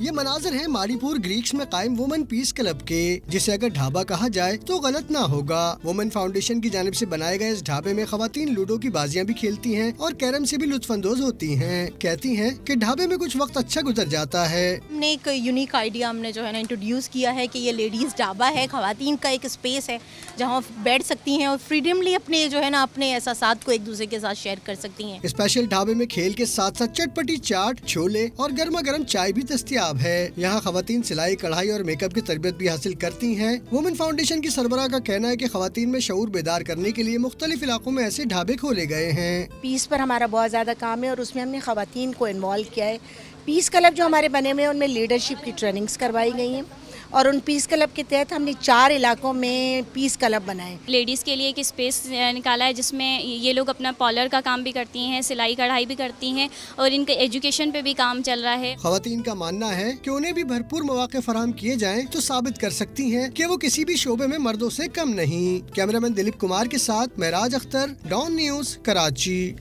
یہ مناظر ہیں ماڑی پور گریکس میں قائم وومن پیس کلب کے، جسے اگر ڈھابا کہا جائے تو غلط نہ ہوگا۔ وومن فاؤنڈیشن کی جانب سے بنائے گئے اس ڈھابے میں خواتین لوڈو کی بازیاں بھی کھیلتی ہیں اور کیرم سے بھی لطف اندوز ہوتی ہیں۔ کہتی ہیں کہ ڈھابے میں کچھ وقت اچھا گزر جاتا ہے۔ ہم نے ایک یونیک آئیڈیا ہم نے جو ہے نا انٹروڈیوس کیا ہے کہ یہ لیڈیز ڈھابا ہے، خواتین کا ایک اسپیس ہے جہاں بیٹھ سکتی ہیں اور فریڈملی اپنے جو ہے نا اپنے احساسات کو ایک دوسرے کے ساتھ شیئر کر سکتی ہیں۔ اسپیشل ڈھابے میں کھیل کے ساتھ ساتھ چٹپٹی چاٹ، چھولے اور گرما گرم چائے بھی دستیاب ہے۔ یہاں خواتین سلائی، کڑھائی اور میک اپ کی تربیت بھی حاصل کرتی ہیں۔ وومن فاؤنڈیشن کی سربراہ کا کہنا ہے کہ خواتین میں شعور بیدار کرنے کے لیے مختلف علاقوں میں ایسے ڈھابے کھولے گئے ہیں۔ پیس پر ہمارا بہت زیادہ کام ہے اور اس میں ہم نے خواتین کو انوالو کیا ہے۔ پیس کلب جو ہمارے بنے ہوئے ہیں ان میں لیڈرشپ کی ٹریننگز کروائی گئی ہیں اور ان پیس کلب کے تحت ہم نے 4 علاقوں میں پیس کلب بنائے۔ لیڈیز کے لیے ایک اسپیس نکالا ہے جس میں یہ لوگ اپنا پارلر کا کام بھی کرتی ہیں، سلائی کڑھائی بھی کرتی ہیں اور ان کے ایجوکیشن پہ بھی کام چل رہا ہے۔ خواتین کا ماننا ہے کہ انہیں بھی بھرپور مواقع فراہم کیے جائیں تو ثابت کر سکتی ہیں کہ وہ کسی بھی شعبے میں مردوں سے کم نہیں۔ کیمرہ مین دلیپ کمار کے ساتھ معراج اختر، ڈان نیوز، کراچی۔